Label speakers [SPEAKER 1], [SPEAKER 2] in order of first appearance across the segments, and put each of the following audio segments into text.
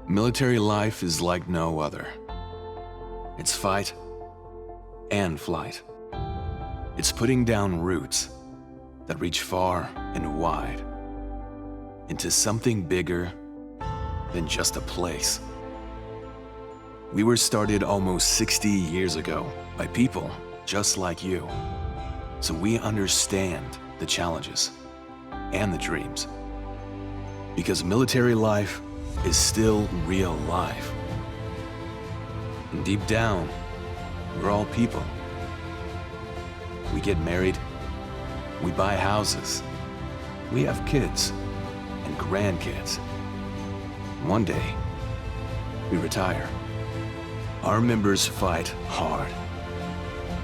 [SPEAKER 1] Military life is like no other. It's fight and flight. It's putting down roots that reach far and wide into something bigger than just a place. We were started almost 60 years ago by people just like you, so we understand the challenges and the dreams. Because military life is still real life. And deep down, we're all people. We get married, we buy houses, we have kids and grandkids. One day, we retire. Our members fight hard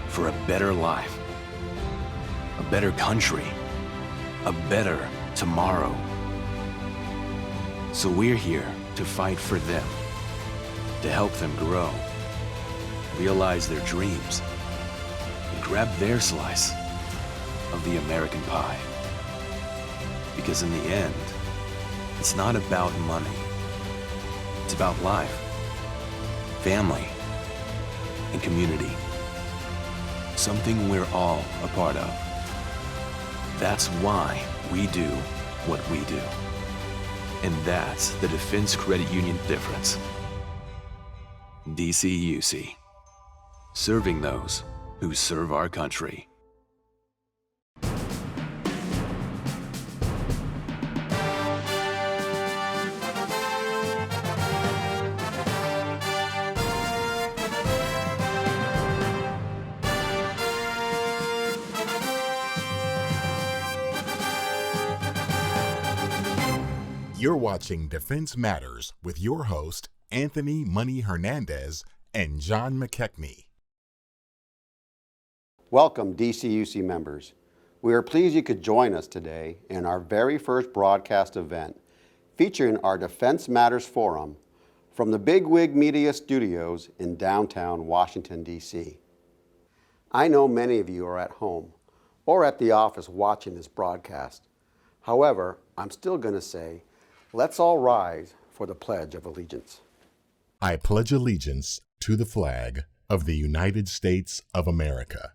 [SPEAKER 1] for a better life, a better country, a better tomorrow. So we're here to fight for them, to help them grow, realize their dreams, and grab their slice of the American pie. Because in the end, it's not about money. It's about life, family, and community. Something we're all a part of. That's why we do what we do. And that's the Defense Credit Union difference. DCUC, serving those who serve our country.
[SPEAKER 2] You're watching Defense Matters with your host, Anthony Money Hernandez and John McKechnie.
[SPEAKER 3] Welcome, DCUC members. We are pleased you could join us today in our very first broadcast event featuring our Defense Matters Forum from the Bigwig Media Studios in downtown Washington, D.C. I know many of you are at home or at the office watching this broadcast. However, I'm still going to say, let's all rise for the Pledge of Allegiance.
[SPEAKER 2] I pledge allegiance to the flag of the United States of America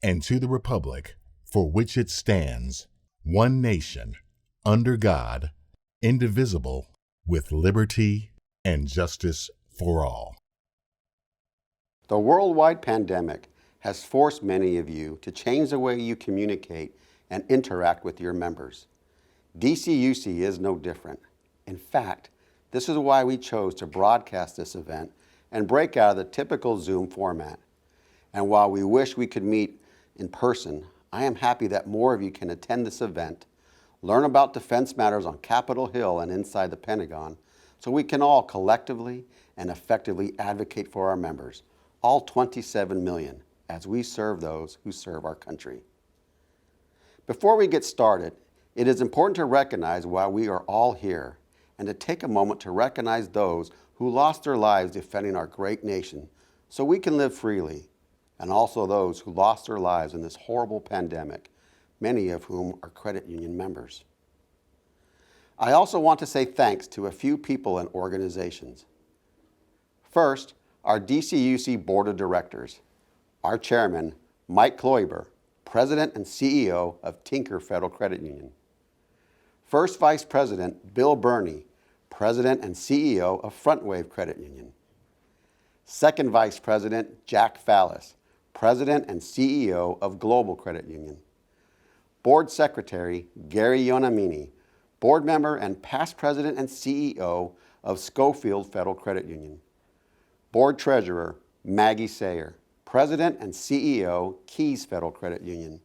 [SPEAKER 2] and to the republic for which it stands, one nation, under God, indivisible, with liberty and justice for all.
[SPEAKER 3] The worldwide pandemic has forced many of you to change the way you communicate and interact with your members. DCUC is no different. In fact, this is why we chose to broadcast this event and break out of the typical Zoom format. And while we wish we could meet in person, I am happy that more of you can attend this event, learn about defense matters on Capitol Hill and inside the Pentagon, so we can all collectively and effectively advocate for our members, all 27 million, as we serve those who serve our country. Before we get started, it is important to recognize why we are all here and to take a moment to recognize those who lost their lives defending our great nation so we can live freely, and also those who lost their lives in this horrible pandemic, many of whom are credit union members. I also want to say thanks to a few people and organizations. First, our DCUC Board of Directors, our chairman, Mike Kloiber, President and CEO of Tinker Federal Credit Union. First Vice President Bill Burney, President and CEO of Frontwave Credit Union. Second Vice President Jack Fallis, President and CEO of Global Credit Union. Board Secretary Gary Yonamini, Board Member and past President and CEO of Schofield Federal Credit Union. Board Treasurer Maggie Sayer, President and CEO Keys Federal Credit Union.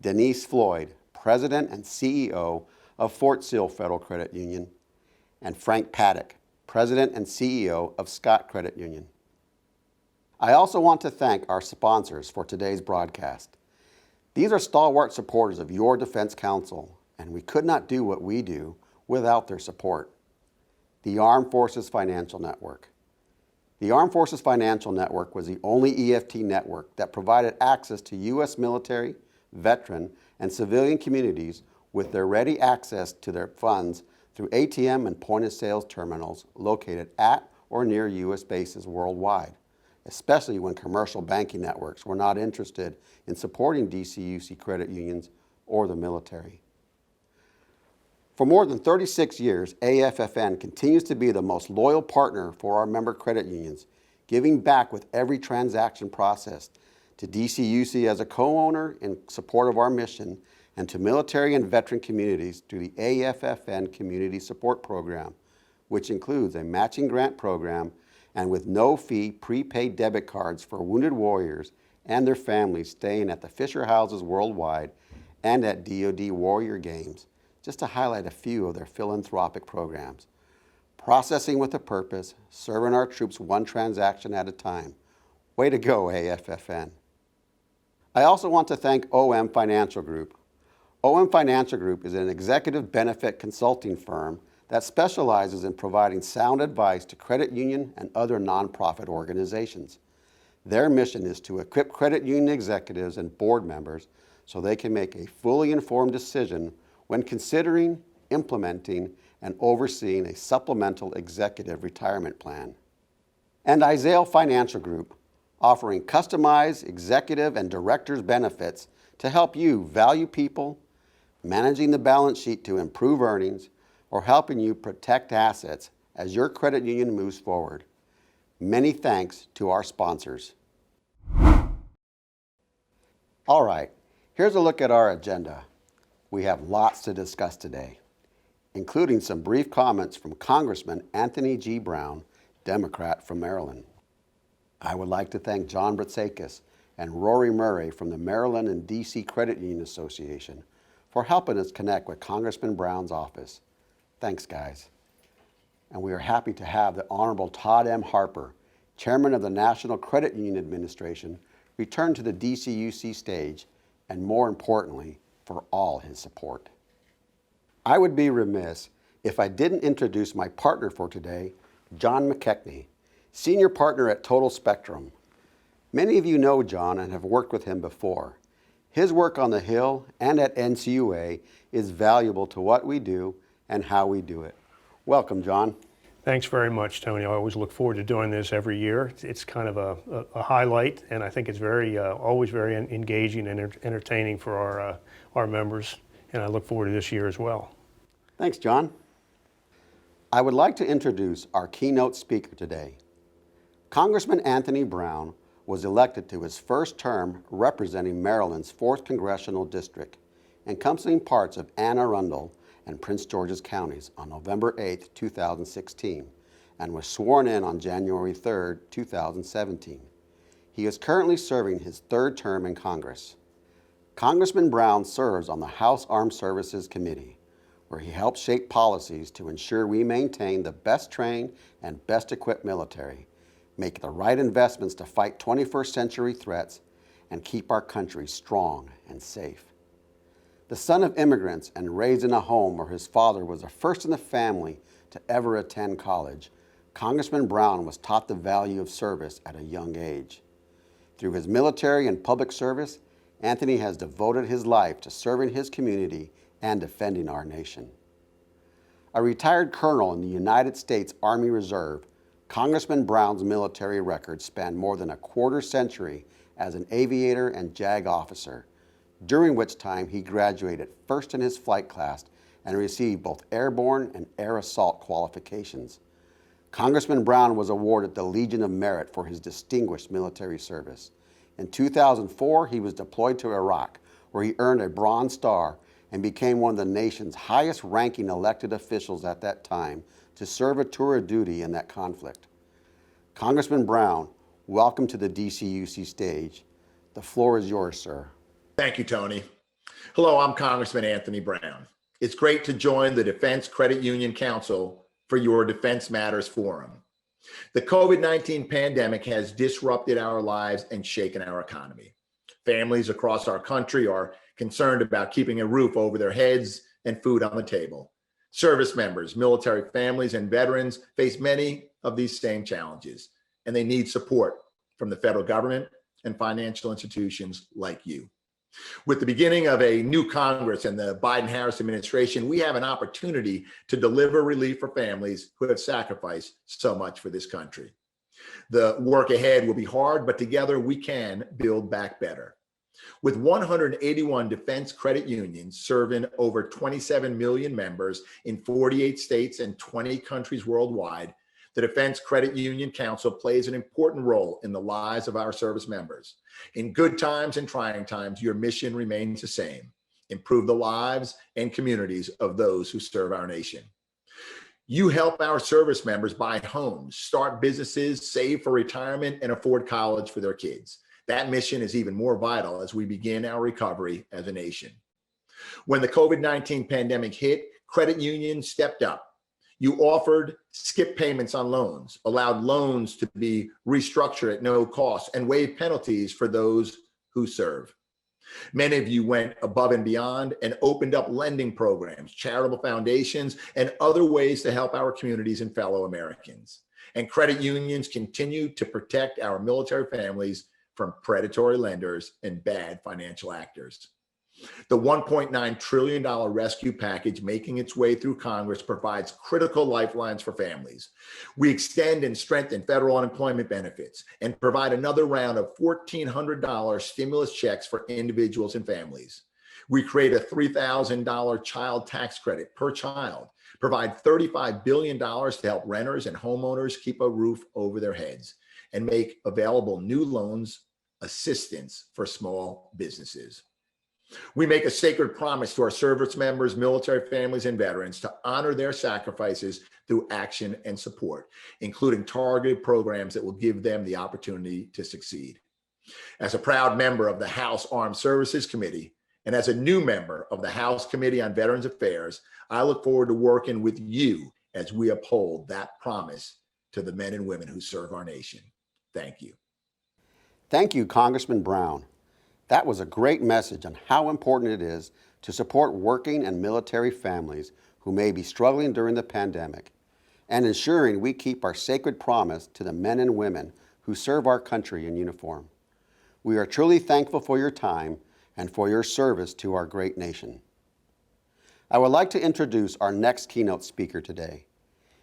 [SPEAKER 3] Denise Floyd, President and CEO of Fort Sill Federal Credit Union, and Frank Paddock, President and CEO of Scott Credit Union. I also want to thank our sponsors for today's broadcast. These are stalwart supporters of your Defense Council, and we could not do what we do without their support. The Armed Forces Financial Network. The Armed Forces Financial Network was the only EFT network that provided access to U.S. military, veteran, and civilian communities with their ready access to their funds through ATM and point-of-sale terminals located at or near U.S. bases worldwide, especially when commercial banking networks were not interested in supporting DCUC credit unions or the military. For more than 36 years, AFFN continues to be the most loyal partner for our member credit unions, giving back with every transaction processed to DCUC as a co-owner in support of our mission, and to military and veteran communities through the AFFN Community Support Program, which includes a matching grant program and with no-fee prepaid debit cards for wounded warriors and their families staying at the Fisher Houses worldwide and at DoD Warrior Games, just to highlight a few of their philanthropic programs. Processing with a purpose, serving our troops one transaction at a time. Way to go, AFFN. I also want to thank OM Financial Group. OM Financial Group is an executive benefit consulting firm that specializes in providing sound advice to credit union and other nonprofit organizations. Their mission is to equip credit union executives and board members so they can make a fully informed decision when considering, implementing, and overseeing a supplemental executive retirement plan. And Izale Financial Group, offering customized executive and directors benefits to help you value people, managing the balance sheet to improve earnings, or helping you protect assets as your credit union moves forward. Many thanks to our sponsors. All right, here's a look at our agenda. We have lots to discuss today, including some brief comments from Congressman Anthony G. Brown, Democrat from Maryland. I would like to thank John Bratsakis and Rory Murray from the Maryland and D.C. Credit Union Association for helping us connect with Congressman Brown's office. Thanks, guys. And we are happy to have the Honorable Todd M. Harper, Chairman of the National Credit Union Administration, return to the DCUC stage, and more importantly, for all his support. I would be remiss if I didn't introduce my partner for today, John McKechnie, Senior Partner at Total Spectrum. Many of you know John and have worked with him before. His work on the Hill and at NCUA is valuable to what we do and how we do it. Welcome, John.
[SPEAKER 4] Thanks very much, Tony. I always look forward to doing this every year. It's kind of a highlight, and I think it's always very engaging and entertaining for our members, and I look forward to this year as well.
[SPEAKER 3] Thanks, John. I would like to introduce our keynote speaker today. Congressman Anthony Brown was elected to his first term representing Maryland's 4th Congressional District, encompassing parts of Anne Arundel and Prince George's counties on November 8, 2016, and was sworn in on January 3, 2017. He is currently serving his 3rd term in Congress. Congressman Brown serves on the House Armed Services Committee, where he helps shape policies to ensure we maintain the best trained and best equipped military, make the right investments to fight 21st century threats, and keep our country strong and safe. The son of immigrants and raised in a home where his father was the first in the family to ever attend college, Congressman Brown was taught the value of service at a young age. Through his military and public service, Anthony has devoted his life to serving his community and defending our nation. A retired colonel in the United States Army Reserve, Congressman Brown's military record spanned more than a quarter century as an aviator and JAG officer, during which time he graduated first in his flight class and received both airborne and air assault qualifications. Congressman Brown was awarded the Legion of Merit for his distinguished military service. In 2004, he was deployed to Iraq, where he earned a Bronze Star and became one of the nation's highest-ranking elected officials at that time to serve a tour of duty in that conflict. Congressman Brown, welcome to the DCUC stage. The floor is yours, sir.
[SPEAKER 5] Thank you, Tony. Hello, I'm Congressman Anthony Brown. It's great to join the Defense Credit Union Council for your Defense Matters Forum. The COVID-19 pandemic has disrupted our lives and shaken our economy. Families across our country are concerned about keeping a roof over their heads and food on the table. Service members, military families, and veterans face many of these same challenges, and they need support from the federal government and financial institutions like you. With the beginning of a new Congress and the Biden-Harris administration, we have an opportunity to deliver relief for families who have sacrificed so much for this country. The work ahead will be hard, but together we can build back better. With 181 defense credit unions serving over 27 million members in 48 states and 20 countries worldwide, the Defense Credit Union Council plays an important role in the lives of our service members. In good times and trying times, your mission remains the same: improve the lives and communities of those who serve our nation. You help our service members buy homes, start businesses, save for retirement, and afford college for their kids. That mission is even more vital as we begin our recovery as a nation. When the COVID-19 pandemic hit, credit unions stepped up. You offered skip payments on loans, allowed loans to be restructured at no cost, and waived penalties for those who serve. Many of you went above and beyond and opened up lending programs, charitable foundations, and other ways to help our communities and fellow Americans. And credit unions continue to protect our military families from predatory lenders and bad financial actors. The $1.9 trillion rescue package making its way through Congress provides critical lifelines for families. We extend and strengthen federal unemployment benefits and provide another round of $1,400 stimulus checks for individuals and families. We create a $3,000 child tax credit per child, provide $35 billion to help renters and homeowners keep a roof over their heads, and make available new loans assistance for small businesses. We make a sacred promise to our service members, military families, and veterans to honor their sacrifices through action and support, including targeted programs that will give them the opportunity to succeed. As a proud member of the House Armed Services Committee, and as a new member of the House Committee on Veterans Affairs, I look forward to working with you as we uphold that promise to the men and women who serve our nation. Thank you.
[SPEAKER 3] Thank you, Congressman Brown. That was a great message on how important it is to support working and military families who may be struggling during the pandemic, and ensuring we keep our sacred promise to the men and women who serve our country in uniform. We are truly thankful for your time and for your service to our great nation. I would like to introduce our next keynote speaker today.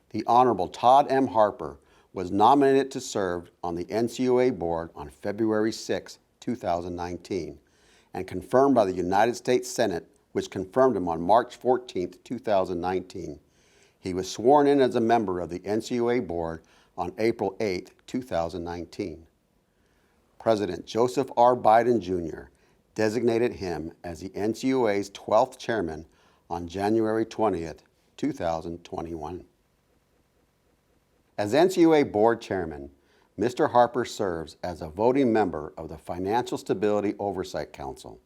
[SPEAKER 3] The Honorable Todd M. Harper was nominated to serve on the NCUA board on February 6, 2019, and confirmed by the United States Senate, which confirmed him on March 14, 2019. He was sworn in as a member of the NCUA board on April 8, 2019. President Joseph R. Biden Jr. designated him as the NCUA's 12th chairman on January 20, 2021. As NCUA board chairman, Mr. Harper serves as a voting member of the Financial Stability Oversight Council.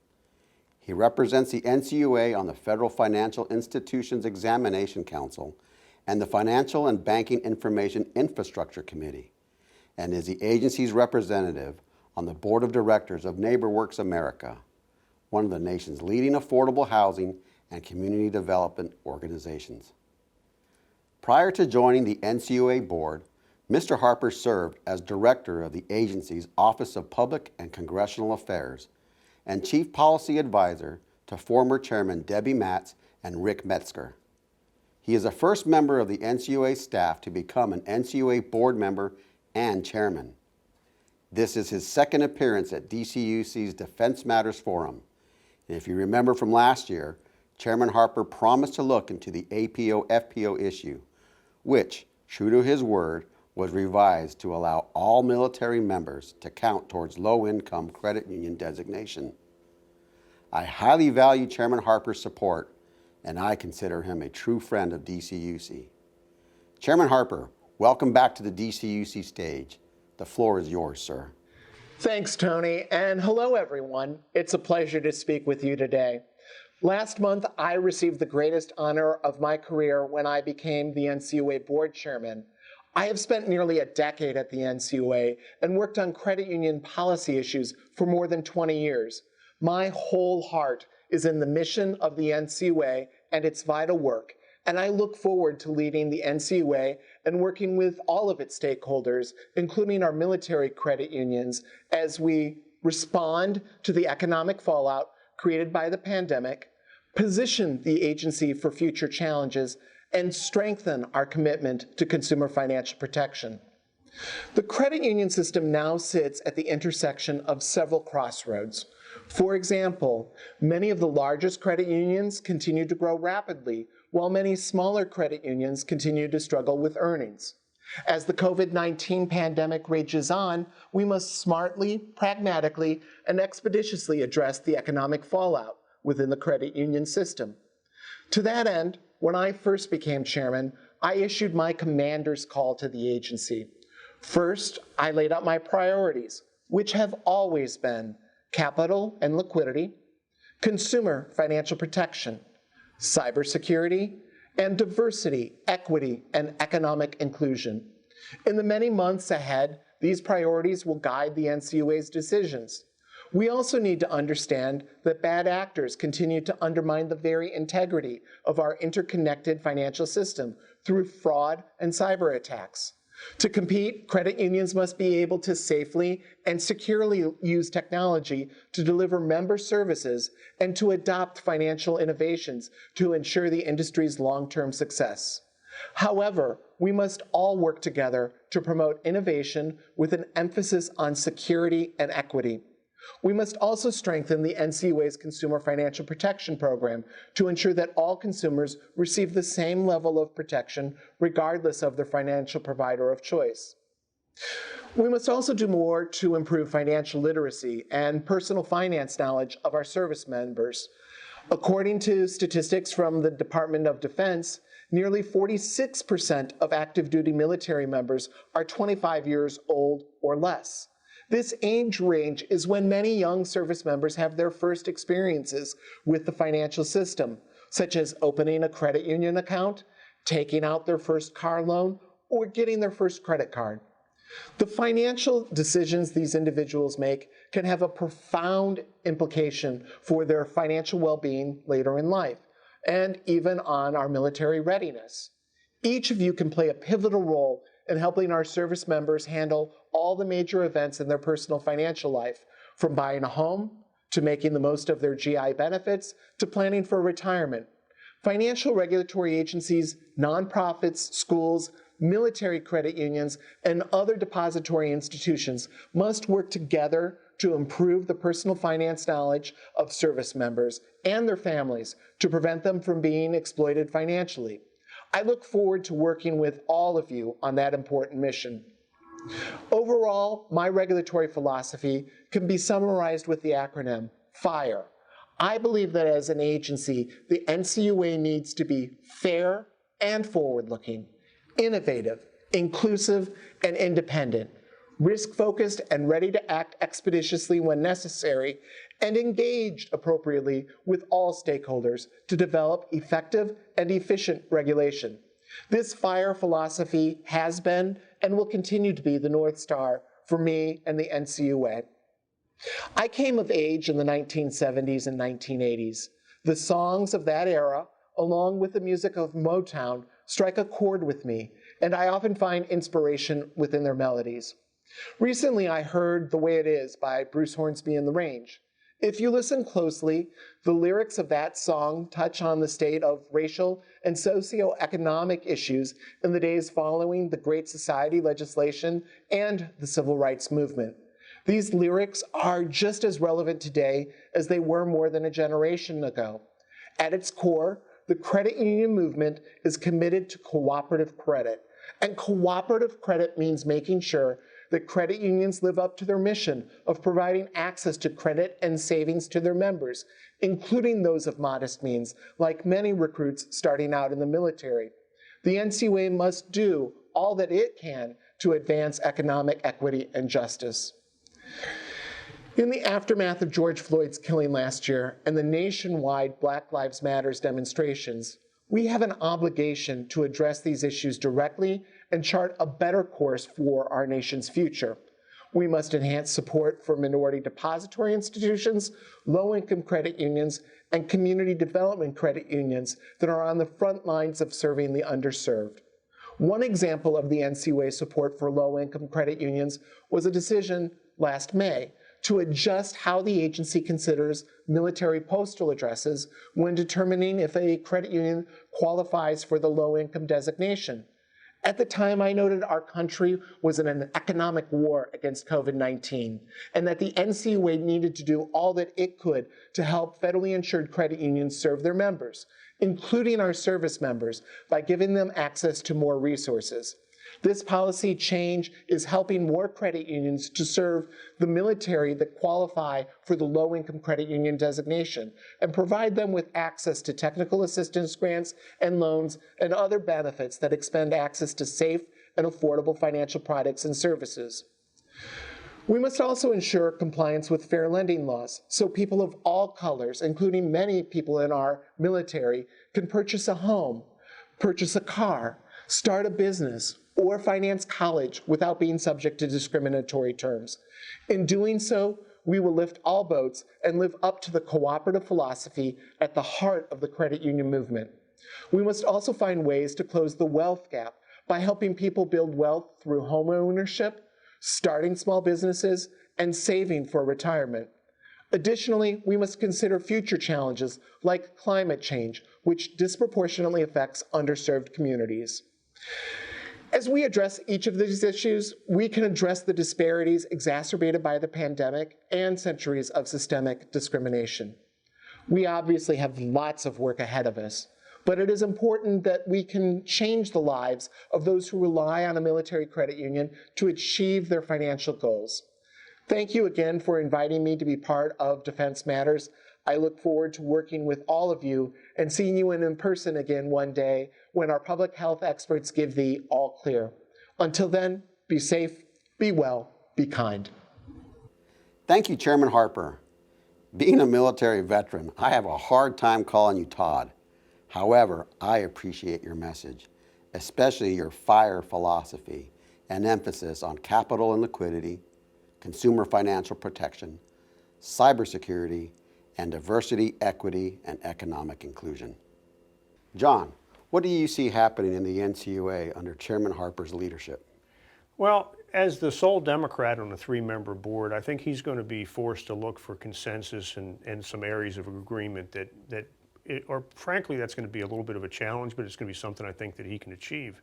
[SPEAKER 3] He represents the NCUA on the Federal Financial Institutions Examination Council and the Financial and Banking Information Infrastructure Committee, and is the agency's representative on the Board of Directors of NeighborWorks America, one of the nation's leading affordable housing and community development organizations. Prior to joining the NCUA board, Mr. Harper served as director of the agency's Office of Public and Congressional Affairs and chief policy advisor to former chairman Debbie Matz and Rick Metzger. He is the first member of the NCUA staff to become an NCUA board member and chairman. This is his second appearance at DCUC's Defense Matters Forum. And if you remember from last year, Chairman Harper promised to look into the APO-FPO issue, which, true to his word, was revised to allow all military members to count towards low-income credit union designation. I highly value Chairman Harper's support, and I consider him a true friend of DCUC. Chairman Harper, welcome back to the DCUC stage. The floor is yours, sir.
[SPEAKER 6] Thanks, Tony, and hello, everyone. It's a pleasure to speak with you today. Last month, I received the greatest honor of my career when I became the NCUA board chairman. I have spent nearly a decade at the NCUA and worked on credit union policy issues for more than 20 years. My whole heart is in the mission of the NCUA and its vital work, and I look forward to leading the NCUA and working with all of its stakeholders, including our military credit unions, as we respond to the economic fallout created by the pandemic, position the agency for future challenges, and strengthen our commitment to consumer financial protection. The credit union system now sits at the intersection of several crossroads. For example, many of the largest credit unions continue to grow rapidly, while many smaller credit unions continue to struggle with earnings. As the COVID-19 pandemic rages on, we must smartly, pragmatically, and expeditiously address the economic fallout within the credit union system. To that end, when I first became chairman, I issued my commander's call to the agency. First, I laid out my priorities, which have always been capital and liquidity, consumer financial protection, cybersecurity, and diversity, equity, and economic inclusion. In the many months ahead, these priorities will guide the NCUA's decisions. We also need to understand that bad actors continue to undermine the very integrity of our interconnected financial system through fraud and cyber attacks. To compete, credit unions must be able to safely and securely use technology to deliver member services and to adopt financial innovations to ensure the industry's long-term success. However, we must all work together to promote innovation with an emphasis on security and equity. We must also strengthen the NCUA's Consumer Financial Protection Program to ensure that all consumers receive the same level of protection regardless of their financial provider of choice. We must also do more to improve financial literacy and personal finance knowledge of our service members. According to statistics from the Department of Defense, nearly 46% of active duty military members are 25 years old or less. This age range is when many young service members have their first experiences with the financial system, such as opening a credit union account, taking out their first car loan, or getting their first credit card. The financial decisions these individuals make can have a profound implication for their financial well-being later in life, and even on our military readiness. Each of you can play a pivotal role in helping our service members handle all the major events in their personal financial life, from buying a home, to making the most of their GI benefits, to planning for retirement. Financial regulatory agencies, nonprofits, schools, military credit unions, and other depository institutions must work together to improve the personal finance knowledge of service members and their families to prevent them from being exploited financially. I look forward to working with all of you on that important mission. Overall, my regulatory philosophy can be summarized with the acronym FIRE. I believe that as an agency, the NCUA needs to be fair and forward-looking, innovative, inclusive, and independent, risk-focused and ready to act expeditiously when necessary, and engaged appropriately with all stakeholders to develop effective and efficient regulation. This FIRE philosophy has been and will continue to be the North Star for me and the NCUA. I came of age in the 1970s and 1980s. The songs of that era, along with the music of Motown, strike a chord with me, and I often find inspiration within their melodies. Recently, I heard The Way It Is by Bruce Hornsby and the Range. If you listen closely, the lyrics of that song touch on the state of racial and socioeconomic issues in the days following the Great Society legislation and the Civil Rights Movement. These lyrics are just as relevant today as they were more than a generation ago. At its core, the credit union movement is committed to cooperative credit. And cooperative credit means making sure that credit unions live up to their mission of providing access to credit and savings to their members, including those of modest means, like many recruits starting out in the military. The NCUA must do all that it can to advance economic equity and justice. In the aftermath of George Floyd's killing last year and the nationwide Black Lives Matter demonstrations, we have an obligation to address these issues directly and chart a better course for our nation's future. We must enhance support for minority depository institutions, low-income credit unions, and community development credit unions that are on the front lines of serving the underserved. One example of the NCUA support for low-income credit unions was a decision last May to adjust how the agency considers military postal addresses when determining if a credit union qualifies for the low-income designation. At the time, I noted our country was in an economic war against COVID-19, and that the NCUA needed to do all that it could to help federally insured credit unions serve their members, including our service members, by giving them access to more resources. This policy change is helping more credit unions to serve the military that qualify for the low-income credit union designation and provide them with access to technical assistance grants and loans and other benefits that expand access to safe and affordable financial products and services. We must also ensure compliance with fair lending laws so people of all colors, including many people in our military, can purchase a home, purchase a car, start a business, or finance college without being subject to discriminatory terms. In doing so, we will lift all boats and live up to the cooperative philosophy at the heart of the credit union movement. We must also find ways to close the wealth gap by helping people build wealth through home ownership, starting small businesses, and saving for retirement. Additionally, we must consider future challenges like climate change, which disproportionately affects underserved communities. As we address each of these issues, we can address the disparities exacerbated by the pandemic and centuries of systemic discrimination. We obviously have lots of work ahead of us, but it is important that we can change the lives of those who rely on a military credit union to achieve their financial goals. Thank you again for inviting me to be part of Defense Matters. I look forward to working with all of you and seeing you in person again one day when our public health experts give the all clear. Until then, be safe, be well, be kind.
[SPEAKER 3] Thank you, Chairman Harper. Being a military veteran, I have a hard time calling you Todd. However, I appreciate your message, especially your FIRE philosophy and emphasis on capital and liquidity, consumer financial protection, cybersecurity, and diversity, equity, and economic inclusion. John, what do you see happening in the NCUA under Chairman Harper's leadership?
[SPEAKER 4] Well, as the sole Democrat on a three-member board, I think he's going to be forced to look for consensus and some areas of agreement or frankly, that's going to be a little bit of a challenge, but it's going to be something I think that he can achieve.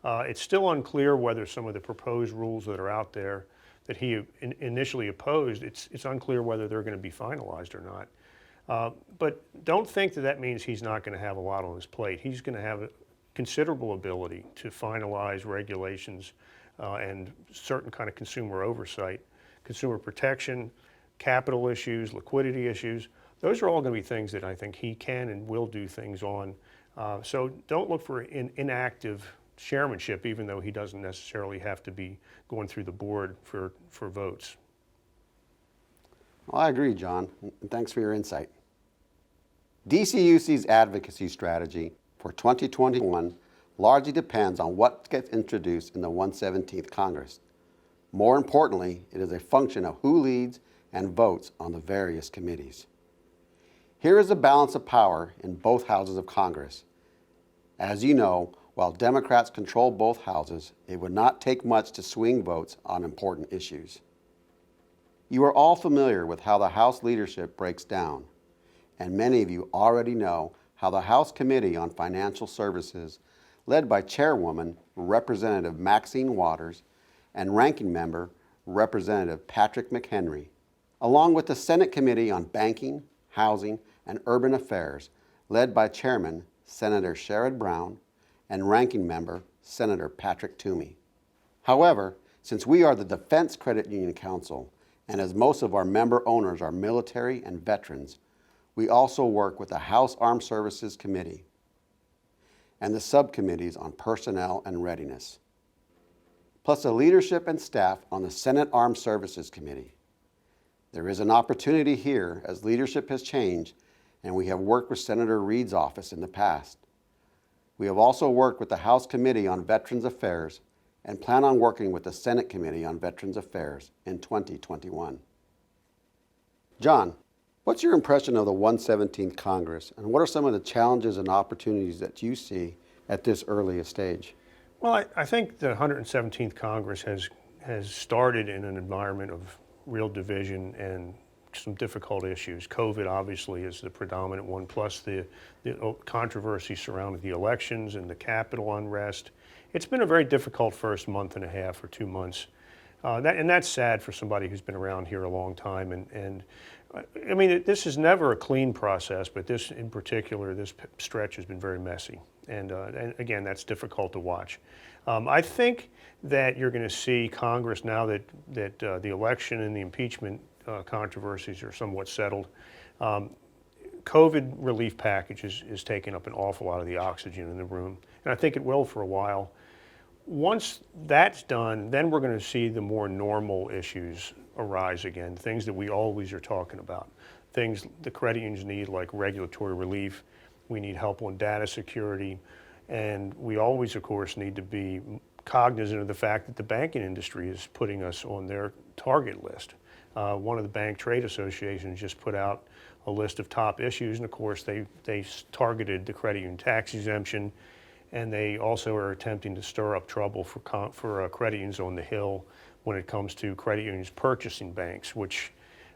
[SPEAKER 4] It's still unclear whether some of the proposed rules that are out there that he initially opposed, it's unclear whether they're going to be finalized or not. But don't think that means he's not going to have a lot on his plate. He's going to have a considerable ability to finalize regulations and certain kind of consumer oversight, consumer protection, capital issues, liquidity issues. Those are all going to be things that I think he can and will do things on. So don't look for inactive chairmanship, even though he doesn't necessarily have to be going through the board for votes.
[SPEAKER 3] Well, I agree, John, and thanks for your insight. DCUC's advocacy strategy for 2021 largely depends on what gets introduced in the 117th Congress. More importantly, it is a function of who leads and votes on the various committees. Here is a balance of power in both houses of Congress. As you know, while Democrats control both houses, it would not take much to swing votes on important issues. You are all familiar with how the House leadership breaks down, and many of you already know how the House Committee on Financial Services, led by Chairwoman Representative Maxine Waters and Ranking Member Representative Patrick McHenry, along with the Senate Committee on Banking, Housing, and Urban Affairs, led by Chairman Senator Sherrod Brown and Ranking Member Senator Patrick Toomey. However, since we are the Defense Credit Union Council, and as most of our member owners are military and veterans, we also work with the House Armed Services Committee and the subcommittees on personnel and readiness, plus the leadership and staff on the Senate Armed Services Committee. There is an opportunity here as leadership has changed, and we have worked with Senator Reed's office in the past. We have also worked with the House Committee on Veterans Affairs and plan on working with the Senate Committee on Veterans Affairs in 2021. John, what's your impression of the 117th Congress, and what are some of the challenges and opportunities that you see at this earliest stage?
[SPEAKER 4] Well, I think the 117th Congress has started in an environment real division and some difficult issues. COVID obviously is the predominant one, plus the controversy surrounding the elections and the Capitol unrest. It's been a very difficult first month and a half or 2 months. And that's sad for somebody who's been around here a long time. And I mean, this is never a clean process, but this in particular, this stretch has been very messy. And again, that's difficult to watch. I think that you're going to see Congress, now that the election and the impeachment controversies are somewhat settled, COVID relief package is taking up an awful lot of the oxygen in the room. And I think it will for a while. Once that's done, then we're going to see the more normal issues arise again, things that we always are talking about. Things the credit unions need, like regulatory relief. We need help on data security. And we always, of course, need to be cognizant of the fact that the banking industry is putting us on their target list. One of the bank trade associations just put out a list of top issues, and of course they targeted the credit union tax exemption, and they also are attempting to stir up trouble for credit unions on the Hill when it comes to credit unions purchasing banks, which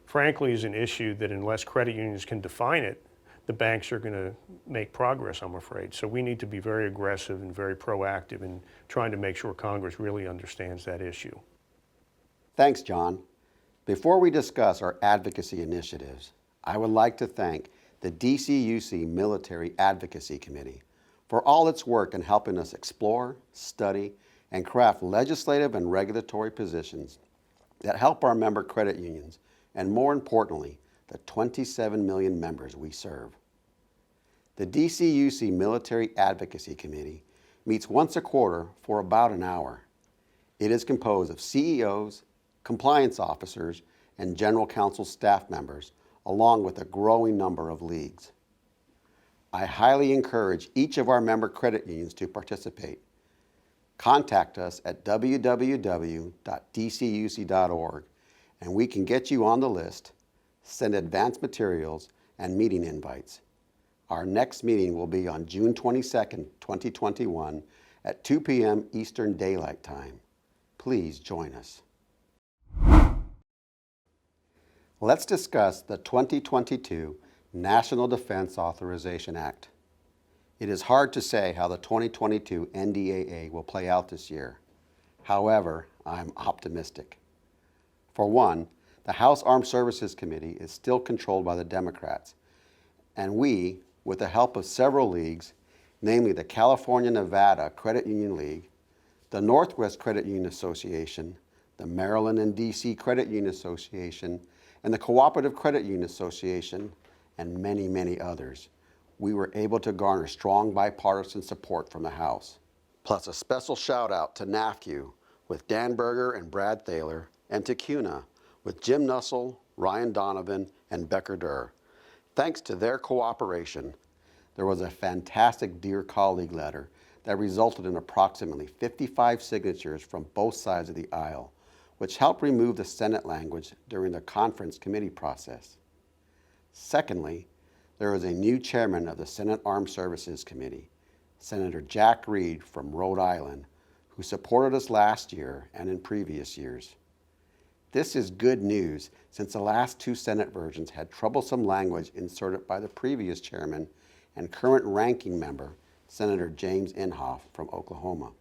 [SPEAKER 4] frankly is an issue that unless credit unions can define it, the banks are going to make progress, I'm afraid. So we need to be very aggressive and very proactive in trying to make sure Congress really understands that issue.
[SPEAKER 3] Thanks, John. Before we discuss our advocacy initiatives, I would like to thank the DCUC Military Advocacy Committee for all its work in helping us explore, study, and craft legislative and regulatory positions that help our member credit unions, and more importantly, the 27 million members we serve. The DCUC Military Advocacy Committee meets once a quarter for about an hour. It is composed of CEOs, compliance officers, and general counsel staff members, along with a growing number of leagues. I highly encourage each of our member credit unions to participate. Contact us at www.dcuc.org and we can get you on the list, send advance materials, and meeting invites. Our next meeting will be on June 22nd, 2021 at 2 p.m. Eastern Daylight Time. Please join us. Let's discuss the 2022 National Defense Authorization Act. It is hard to say how the 2022 NDAA will play out this year. However, I'm optimistic. For one, the House Armed Services Committee is still controlled by the Democrats, and we, with the help of several leagues, namely the California-Nevada Credit Union League, the Northwest Credit Union Association, the Maryland and DC Credit Union Association, and the Cooperative Credit Union Association, and many, many others, we were able to garner strong bipartisan support from the House. Plus a special shout out to NAFCU with Dan Berger and Brad Thaler, and to CUNA with Jim Nussel, Ryan Donovan, and Becker Durr. Thanks to their cooperation, there was a fantastic Dear Colleague letter that resulted in approximately 55 signatures from both sides of the aisle, which helped remove the Senate language during the conference committee process. Secondly, there was a new chairman of the Senate Armed Services Committee, Senator Jack Reed from Rhode Island, who supported us last year and in previous years. This is good news since the last two Senate versions had troublesome language inserted by the previous chairman and current ranking member, Senator James Inhofe from Oklahoma.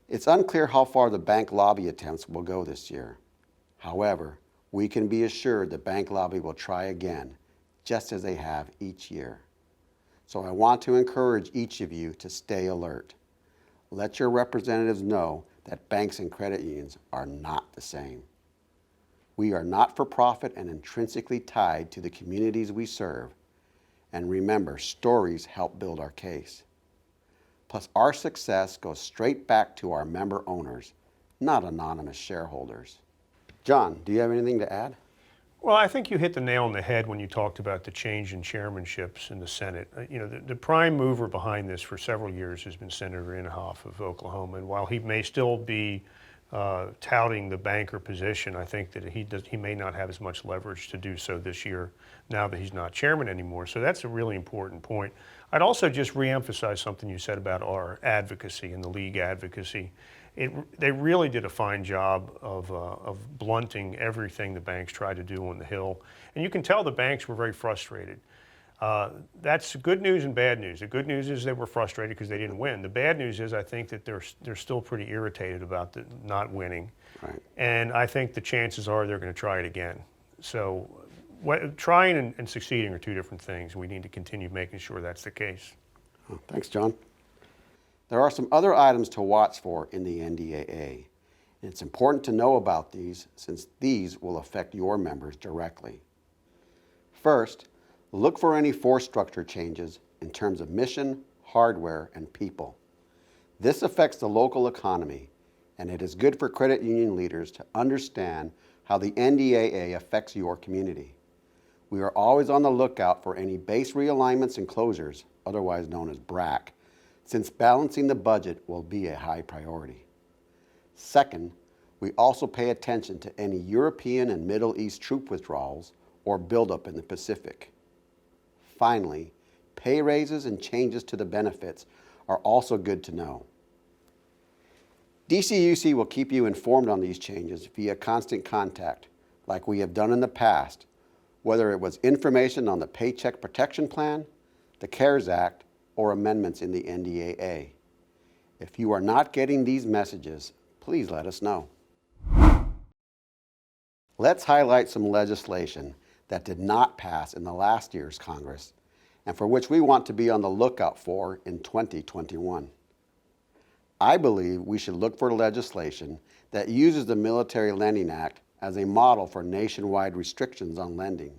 [SPEAKER 3] It's unclear how far the bank lobby attempts will go this year. However, we can be assured the bank lobby will try again, just as they have each year. So I want to encourage each of you to stay alert. Let your representatives know that banks and credit unions are not the same. We are not-for-profit and intrinsically tied to the communities we serve. And remember, stories help build our case. Plus, our success goes straight back to our member owners, not anonymous shareholders. John, do you have anything to add?
[SPEAKER 4] Well, I think you hit the nail on the head when you talked about the change in chairmanships in the Senate. The prime mover behind this for several years has been Senator Inhofe of Oklahoma, and while he may still be touting the banker position, I think that he may not have as much leverage to do so this year now that he's not chairman anymore. So that's a really important point. I'd also just reemphasize something you said about our advocacy and the league advocacy. They really did a fine job of blunting everything the banks tried to do on the Hill. And you can tell the banks were very frustrated. That's good news and bad news. The good news is they were frustrated because they didn't win. The bad news is I think that they're still pretty irritated about not winning.
[SPEAKER 3] Right.
[SPEAKER 4] And I think the chances are they're going to try it again. So trying and succeeding are two different things. We need to continue making sure that's the case.
[SPEAKER 3] Oh, thanks, John. There are some other items to watch for in the NDAA. And it's important to know about these since these will affect your members directly. First, look for any force structure changes in terms of mission, hardware, and people. This affects the local economy, and it is good for credit union leaders to understand how the NDAA affects your community. We are always on the lookout for any base realignments and closures, otherwise known as BRAC, since balancing the budget will be a high priority. Second, we also pay attention to any European and Middle East troop withdrawals or buildup in the Pacific. Finally, pay raises and changes to the benefits are also good to know. DCUC will keep you informed on these changes via constant contact, like we have done in the past, whether it was information on the Paycheck Protection Plan, the CARES Act, or amendments in the NDAA. If you are not getting these messages, please let us know. Let's highlight some legislation that did not pass in the last year's Congress and for which we want to be on the lookout for in 2021. I believe we should look for legislation that uses the Military Lending Act as a model for nationwide restrictions on lending.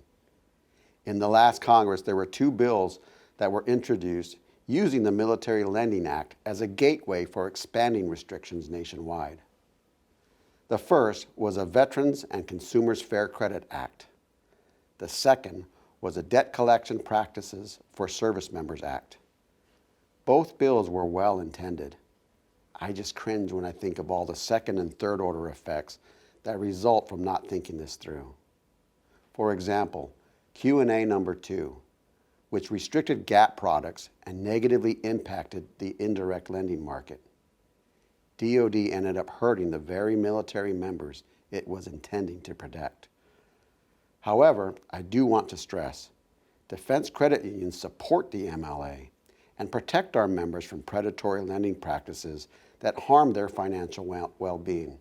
[SPEAKER 3] In the last Congress, there were two bills that were introduced using the Military Lending Act as a gateway for expanding restrictions nationwide. The first was a Veterans and Consumers Fair Credit Act. The second was a Debt Collection Practices for Service Members Act. Both bills were well intended. I just cringe when I think of all the second and third order effects that result from not thinking this through. For example, Q&A number 2, which restricted gap products and negatively impacted the indirect lending market. DoD ended up hurting the very military members it was intending to protect. However, I do want to stress, defense credit unions support the MLA and protect our members from predatory lending practices that harm their financial well-being.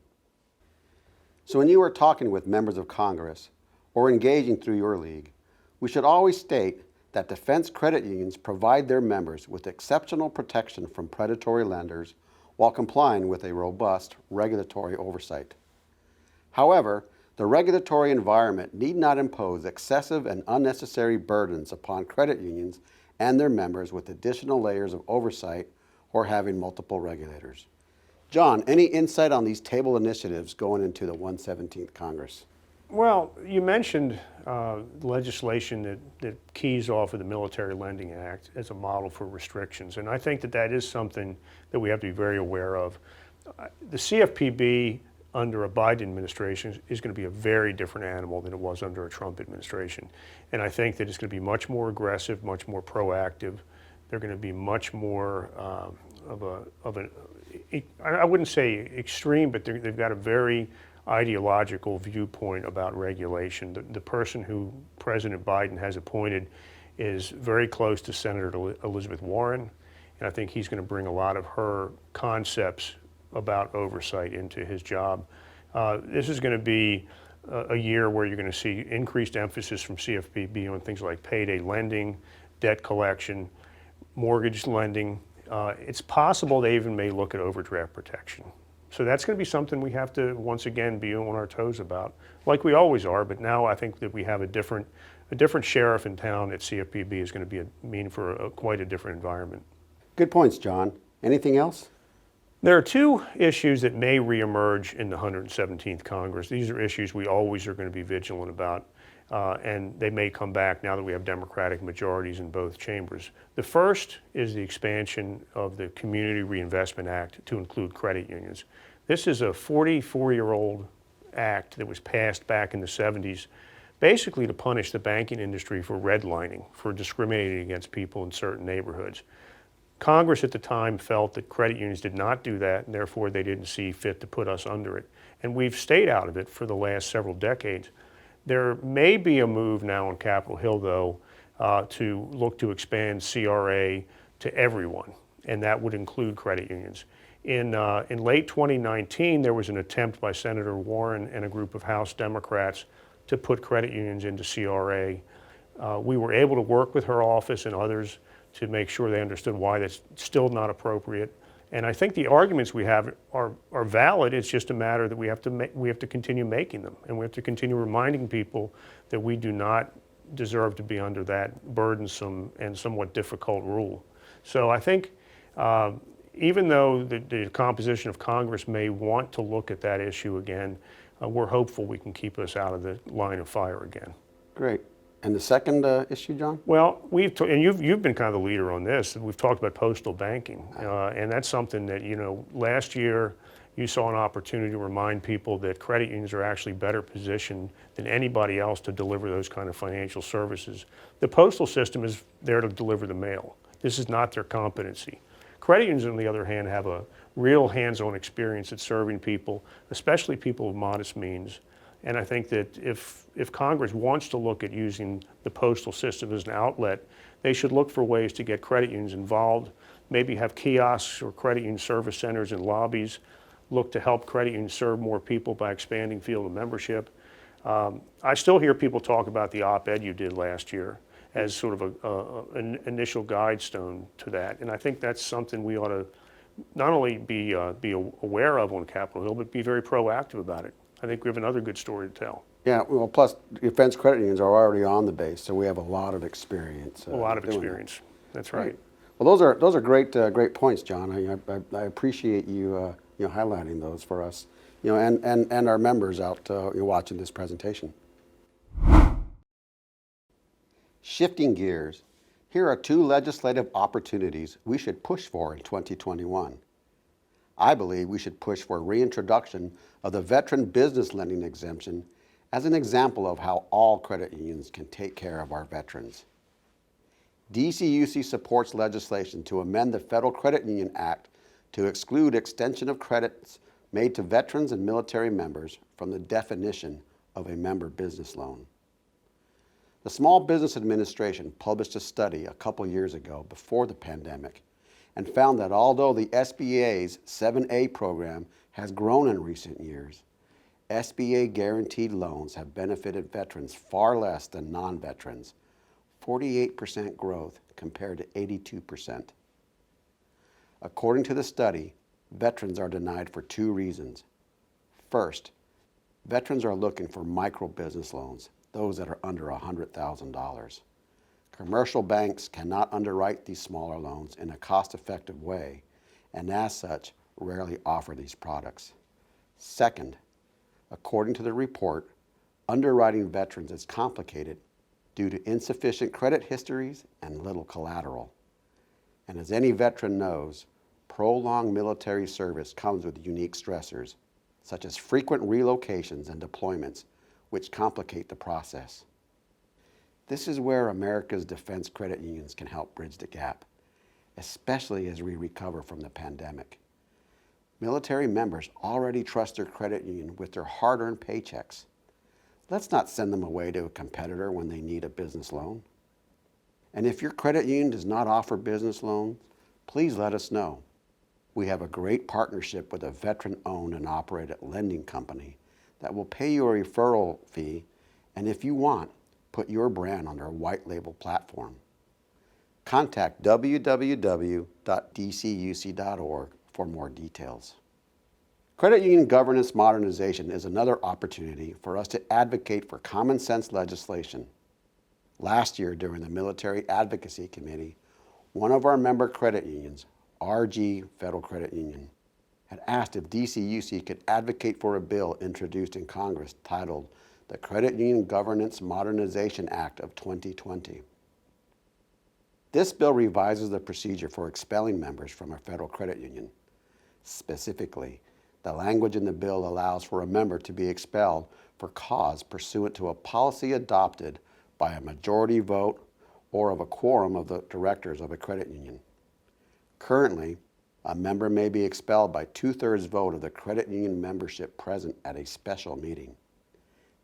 [SPEAKER 3] So when you are talking with members of Congress or engaging through your league, we should always state that defense credit unions provide their members with exceptional protection from predatory lenders while complying with a robust regulatory oversight. However, the regulatory environment need not impose excessive and unnecessary burdens upon credit unions and their members with additional layers of oversight or having multiple regulators. John, any insight on these table initiatives going into the 117th Congress?
[SPEAKER 4] Well, you mentioned legislation that keys off of the Military Lending Act as a model for restrictions, and I think that is something that we have to be very aware of. The CFPB under a Biden administration is going to be a very different animal than it was under a Trump administration, and I think that it's going to be much more aggressive, much more proactive. They're going to be much more I wouldn't say extreme, but they've got a very ideological viewpoint about regulation. The person who President Biden has appointed is very close to Senator Elizabeth Warren, and I think he's going to bring a lot of her concepts about oversight into his job. This is going to be a year where you're going to see increased emphasis from CFPB on things like payday lending, debt collection, mortgage lending. It's possible they even may look at overdraft protection. So that's going to be something we have to, once again, be on our toes about, like we always are, but now I think that we have a different sheriff in town at CFPB is going to mean for quite a different environment.
[SPEAKER 3] Good points, John. Anything else?
[SPEAKER 4] There are two issues that may reemerge in the 117th Congress. These are issues we always are going to be vigilant about. and they may come back now that we have Democratic majorities in both chambers. The first is the expansion of the Community Reinvestment Act to include credit unions. This is a 44-year-old act that was passed back in the 70s, basically to punish the banking industry for redlining, for discriminating against people in certain neighborhoods. Congress at the time felt that credit unions did not do that, and therefore they didn't see fit to put us under it. And we've stayed out of it for the last several decades. There may be a move now on Capitol Hill, though, to look to expand CRA to everyone, and that would include credit unions. In late 2019, there was an attempt by Senator Warren and a group of House Democrats to put credit unions into CRA. We were able to work with her office and others to make sure they understood why that's still not appropriate. And I think the arguments we have are valid. It's just a matter that we have to continue making them, and we have to continue reminding people that we do not deserve to be under that burdensome and somewhat difficult rule. So I think even though the composition of Congress may want to look at that issue again, we're hopeful we can keep us out of the line of fire again.
[SPEAKER 3] Great. And the second issue, John?
[SPEAKER 4] Well, and you've been kind of the leader on this. We've talked about postal banking, and that's something that, last year you saw an opportunity to remind people that credit unions are actually better positioned than anybody else to deliver those kind of financial services. The postal system is there to deliver the mail. This is not their competency. Credit unions, on the other hand, have a real hands-on experience at serving people, especially people of modest means. And I think that if Congress wants to look at using the postal system as an outlet, they should look for ways to get credit unions involved, maybe have kiosks or credit union service centers and lobbies, look to help credit unions serve more people by expanding field of membership. I still hear people talk about the op-ed you did last year as sort of an initial guide stone to that. And I think that's something we ought to not only be aware of on Capitol Hill, but be very proactive about it. I think we have another good story to tell.
[SPEAKER 3] Yeah, well, plus defense credit unions are already on the base, so we have a lot of experience.
[SPEAKER 4] A lot of experience. That's right.
[SPEAKER 3] Well, those are great points, John. I appreciate you highlighting those for us, and our members out watching this presentation. Shifting gears, here are two legislative opportunities we should push for in 2021. I believe we should push for reintroduction of the veteran business lending exemption as an example of how all credit unions can take care of our veterans. DCUC supports legislation to amend the Federal Credit Union Act to exclude extension of credits made to veterans and military members from the definition of a member business loan. The Small Business Administration published a study a couple years ago before the pandemic and found that although the SBA's 7A program has grown in recent years, SBA guaranteed loans have benefited veterans far less than non-veterans, 48% growth compared to 82%. According to the study, veterans are denied for two reasons. First, veterans are looking for micro business loans, those that are under $100,000. Commercial banks cannot underwrite these smaller loans in a cost-effective way, and as such, rarely offer these products. Second, according to the report, underwriting veterans is complicated due to insufficient credit histories and little collateral. And as any veteran knows, prolonged military service comes with unique stressors, such as frequent relocations and deployments, which complicate the process. This is where America's defense credit unions can help bridge the gap, especially as we recover from the pandemic. Military members already trust their credit union with their hard-earned paychecks. Let's not send them away to a competitor when they need a business loan. And if your credit union does not offer business loans, please let us know. We have a great partnership with a veteran-owned and operated lending company that will pay you a referral fee, and if you want, put your brand on their white label platform. Contact www.dcuc.org for more details. Credit union governance modernization is another opportunity for us to advocate for common sense legislation. Last year, during the Military Advocacy Committee, one of our member credit unions, RG Federal Credit Union, had asked if DCUC could advocate for a bill introduced in Congress titled the Credit Union Governance Modernization Act of 2020. This bill revises the procedure for expelling members from a federal credit union. Specifically, the language in the bill allows for a member to be expelled for cause pursuant to a policy adopted by a majority vote or of a quorum of the directors of a credit union. Currently, a member may be expelled by 2/3 vote of the credit union membership present at a special meeting.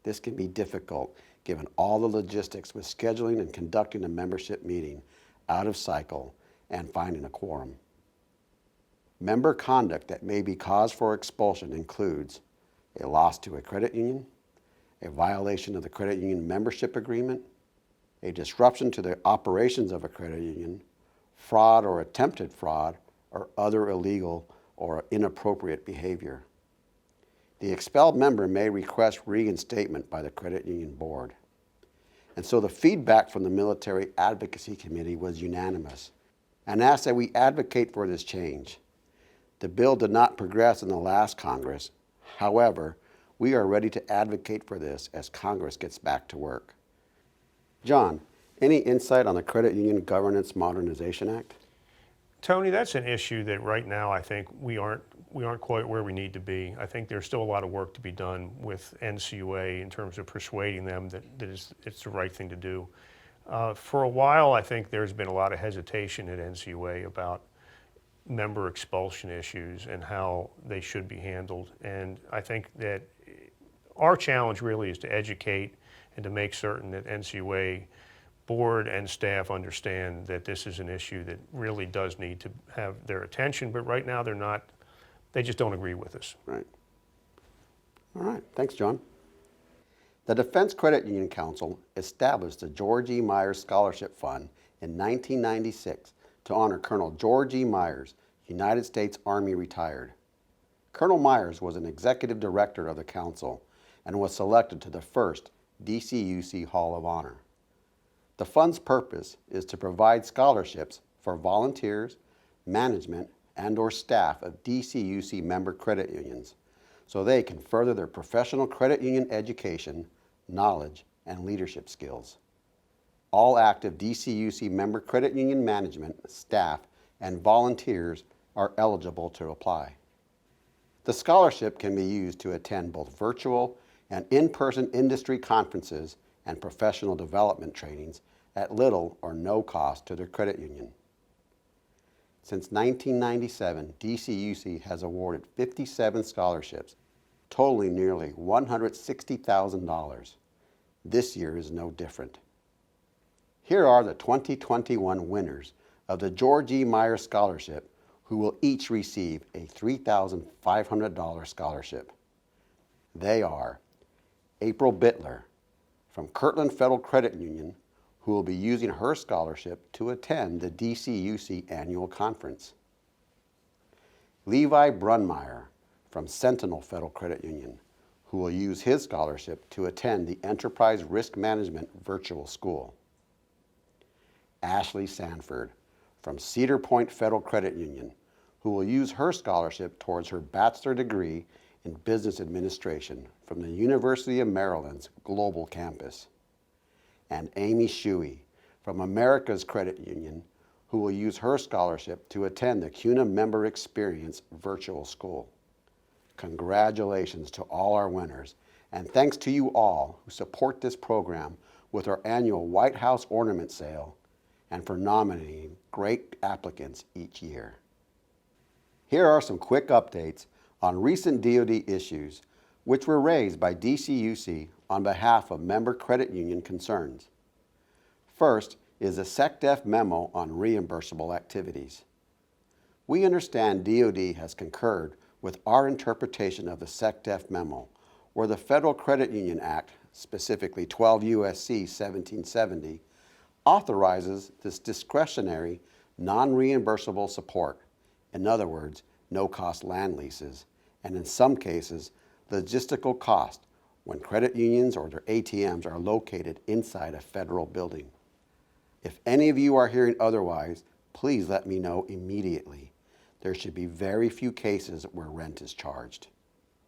[SPEAKER 3] This can be difficult given all the logistics with scheduling and conducting a membership meeting out of cycle and finding a quorum. Member conduct that may be cause for expulsion includes a loss to a credit union, a violation of the credit union membership agreement, a disruption to the operations of a credit union, fraud or attempted fraud, or other illegal or inappropriate behavior. The expelled member may request reinstatement by the credit union board. And so the feedback from the Military Advocacy Committee was unanimous and asked that we advocate for this change. The bill did not progress in the last Congress. However, we are ready to advocate for this as Congress gets back to work. John, any insight on the Credit Union Governance Modernization Act?
[SPEAKER 4] Tony, that's an issue that right now I think we aren't quite where we need to be. I think there's still a lot of work to be done with NCUA in terms of persuading them that it's the right thing to do. For a while, I think there's been a lot of hesitation at NCUA about member expulsion issues and how they should be handled. And I think that our challenge really is to educate and to make certain that NCUA board and staff understand that this is an issue that really does need to have their attention, but right now they just don't agree with us.
[SPEAKER 3] Right. All right, thanks, John. The Defense Credit Union Council established the George E. Myers Scholarship Fund in 1996 to honor Colonel George E. Myers, United States Army retired. Colonel Myers was an executive director of the council and was selected to the first DCUC Hall of Honor. The fund's purpose is to provide scholarships for volunteers, management, and/or staff of DCUC member credit unions so they can further their professional credit union education, knowledge, and leadership skills. All active DCUC member credit union management, staff, and volunteers are eligible to apply. The scholarship can be used to attend both virtual and in-person industry conferences and professional development trainings at little or no cost to their credit union. Since 1997, DCUC has awarded 57 scholarships, totaling nearly $160,000. This year is no different. Here are the 2021 winners of the George E. Myers Scholarship, who will each receive a $3,500 scholarship. They are April Bittler from Kirtland Federal Credit Union, who will be using her scholarship to attend the DCUC annual conference. Levi Brunmeyer from Sentinel Federal Credit Union, who will use his scholarship to attend the Enterprise Risk Management Virtual School. Ashley Sanford from Cedar Point Federal Credit Union, who will use her scholarship towards her bachelor degree in Business Administration from the University of Maryland's Global Campus. And Amy Shuey from America's Credit Union, who will use her scholarship to attend the CUNA Member Experience Virtual School. Congratulations to all our winners, and thanks to you all who support this program with our annual White House Ornament Sale and for nominating great applicants each year. Here are some quick updates on recent DoD issues which were raised by DCUC on behalf of member credit union concerns. First is a SecDef memo on reimbursable activities. We understand DoD has concurred with our interpretation of the SecDef memo, where the Federal Credit Union Act, specifically 12 U.S.C. 1770, authorizes this discretionary, non-reimbursable support, in other words, no-cost land leases, and in some cases, logistical cost when credit unions or their ATMs are located inside a federal building. If any of you are hearing otherwise, please let me know immediately. There should be very few cases where rent is charged.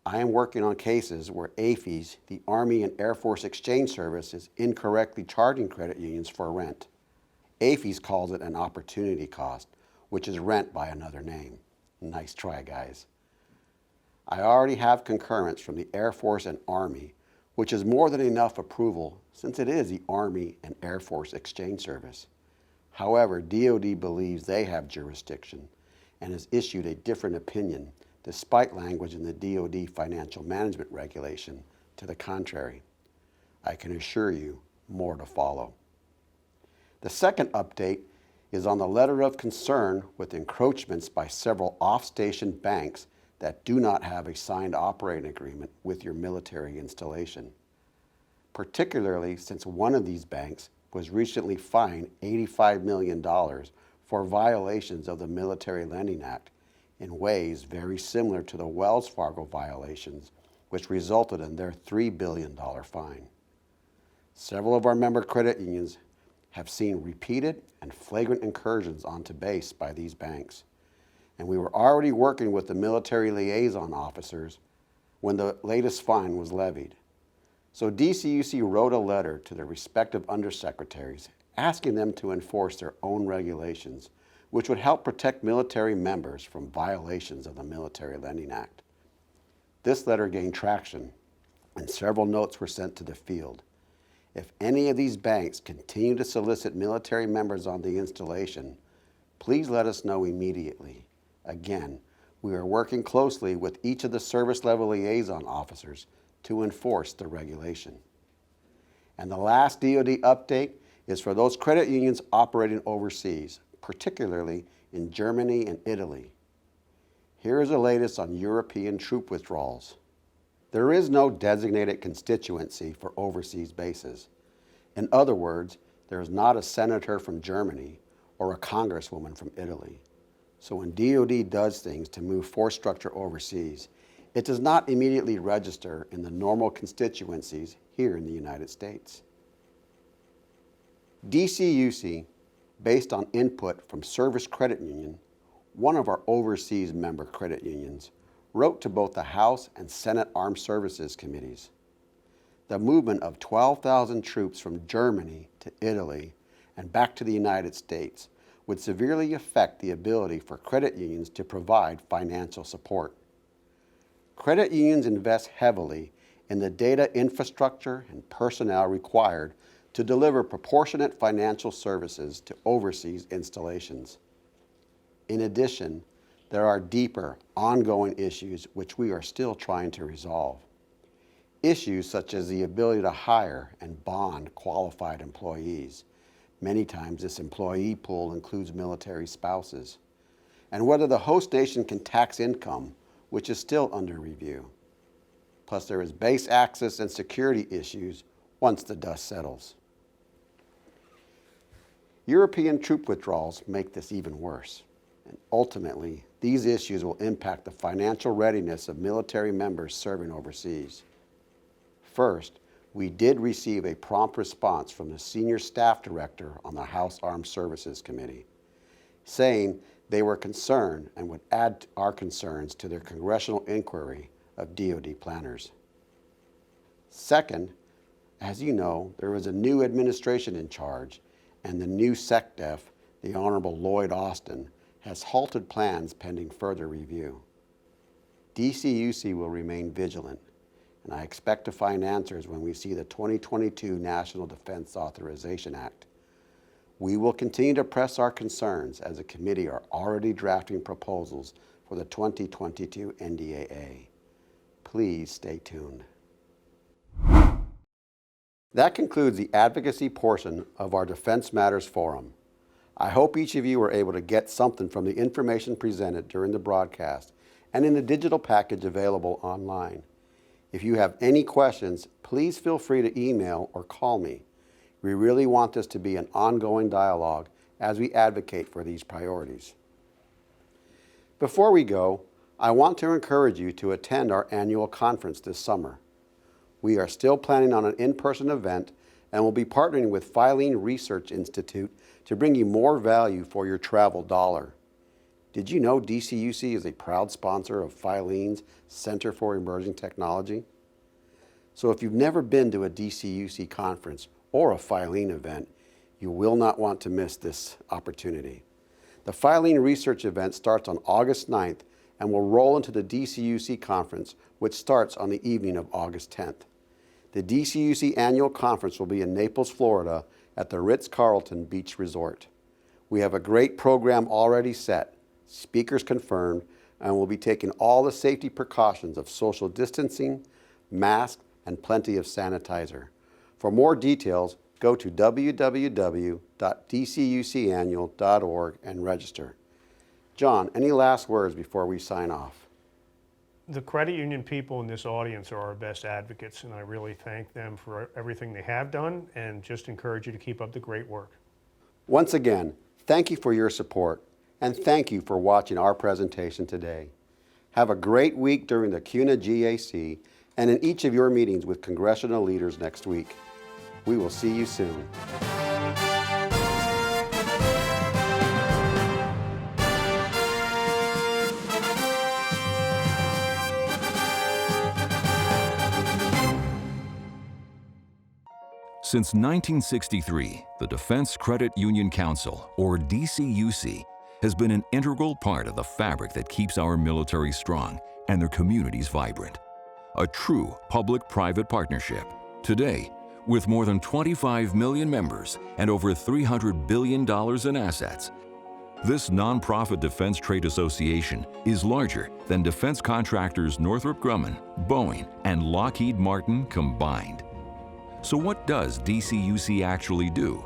[SPEAKER 3] I am working on cases where AAFES, the Army and Air Force Exchange Service, is incorrectly charging credit unions for rent. AAFES calls it an opportunity cost, which is rent by another name. Nice try, guys. I already have concurrence from the Air Force and Army, which is more than enough approval since it is the Army and Air Force Exchange Service. However, DoD believes they have jurisdiction and has issued a different opinion despite language in the DoD Financial Management Regulation to the contrary. I can assure you, more to follow. The second update is on the letter of concern with encroachments by several off-station banks that do not have a signed operating agreement with your military installation, particularly since one of these banks was recently fined $85 million for violations of the Military Lending Act in ways very similar to the Wells Fargo violations, which resulted in their $3 billion fine. Several of our member credit unions have seen repeated and flagrant incursions onto base by these banks, and we were already working with the military liaison officers when the latest fine was levied. So DCUC wrote a letter to their respective undersecretaries asking them to enforce their own regulations, which would help protect military members from violations of the Military Lending Act. This letter gained traction, and several notes were sent to the field. If any of these banks continue to solicit military members on the installation, please let us know immediately. Again, we are working closely with each of the service level liaison officers to enforce the regulation. And the last DoD update is for those credit unions operating overseas, particularly in Germany and Italy. Here is the latest on European troop withdrawals. There is no designated constituency for overseas bases. In other words, there is not a senator from Germany or a congresswoman from Italy. So when DoD does things to move force structure overseas, it does not immediately register in the normal constituencies here in the United States. DCUC, based on input from Service Credit Union, one of our overseas member credit unions, wrote to both the House and Senate Armed Services Committees. The movement of 12,000 troops from Germany to Italy and back to the United States would severely affect the ability for credit unions to provide financial support. Credit unions invest heavily in the data infrastructure and personnel required to deliver proportionate financial services to overseas installations. In addition, there are deeper, ongoing issues which we are still trying to resolve. Issues such as the ability to hire and bond qualified employees. Many times this employee pool includes military spouses. And whether the host nation can tax income, which is still under review. Plus there is base access and security issues once the dust settles. European troop withdrawals make this even worse. And ultimately, these issues will impact the financial readiness of military members serving overseas. First, we did receive a prompt response from the Senior Staff Director on the House Armed Services Committee, saying they were concerned and would add our concerns to their congressional inquiry of DoD planners. Second, as you know, there was a new administration in charge, and the new SecDef, the Honorable Lloyd Austin, has halted plans pending further review. DCUC will remain vigilant, and I expect to find answers when we see the 2022 National Defense Authorization Act. We will continue to press our concerns as a committee are already drafting proposals for the 2022 NDAA. Please stay tuned. That concludes the advocacy portion of our Defense Matters Forum. I hope each of you were able to get something from the information presented during the broadcast and in the digital package available online. If you have any questions, please feel free to email or call me. We really want this to be an ongoing dialogue as we advocate for these priorities. Before we go, I want to encourage you to attend our annual conference this summer. We are still planning on an in-person event and will be partnering with Filene Research Institute to bring you more value for your travel dollar. Did you know DCUC is a proud sponsor of Filene's Center for Emerging Technology? So if you've never been to a DCUC conference or a Filene event, you will not want to miss this opportunity. The Filene Research event starts on August 9th and will roll into the DCUC conference, which starts on the evening of August 10th. The DCUC annual conference will be in Naples, Florida at the Ritz-Carlton Beach Resort. We have a great program already set, speakers confirmed, and we'll be taking all the safety precautions of social distancing, masks, and plenty of sanitizer. For more details, go to www.dcucannual.org and register. John, any last words before we sign off?
[SPEAKER 4] The credit union people in this audience are our best advocates, and I really thank them for everything they have done and just encourage you to keep up the great work.
[SPEAKER 3] Once again, thank you for your support, and thank you for watching our presentation today. Have a great week during the CUNA GAC and in each of your meetings with congressional leaders next week. We will see you soon.
[SPEAKER 7] Since 1963, the Defense Credit Union Council, or DCUC, has been an integral part of the fabric that keeps our military strong and their communities vibrant. A true public-private partnership. Today, with more than 25 million members and over $300 billion in assets, this nonprofit defense trade association is larger than defense contractors Northrop Grumman, Boeing, and Lockheed Martin combined. So what does DCUC actually do?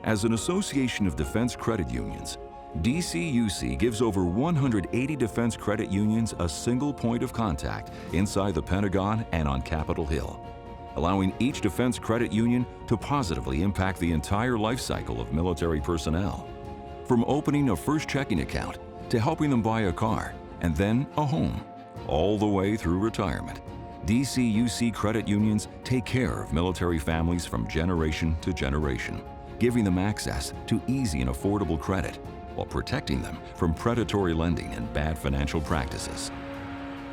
[SPEAKER 7] As an association of defense credit unions, DCUC gives over 180 defense credit unions a single point of contact inside the Pentagon and on Capitol Hill, allowing each defense credit union to positively impact the entire life cycle of military personnel. From opening a first checking account to helping them buy a car and then a home, all the way through retirement, DCUC credit unions take care of military families from generation to generation, giving them access to easy and affordable credit while protecting them from predatory lending and bad financial practices.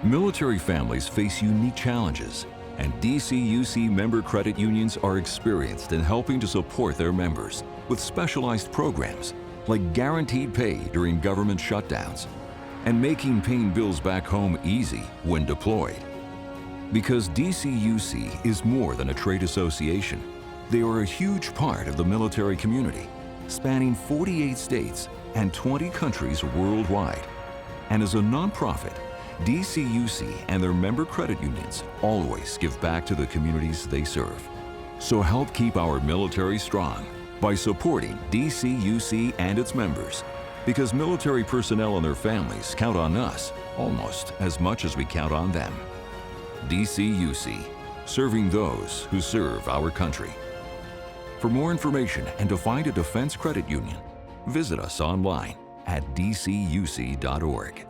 [SPEAKER 7] Military families face unique challenges, and DCUC member credit unions are experienced in helping to support their members with specialized programs like guaranteed pay during government shutdowns and making paying bills back home easy when deployed. Because DCUC is more than a trade association, they are a huge part of the military community, spanning 48 states and 20 countries worldwide. And as a nonprofit, DCUC and their member credit unions always give back to the communities they serve. So help keep our military strong by supporting DCUC and its members, because military personnel and their families count on us almost as much as we count on them. DCUC, serving those who serve our country. For more information and to find a defense credit union, visit us online at dcuc.org.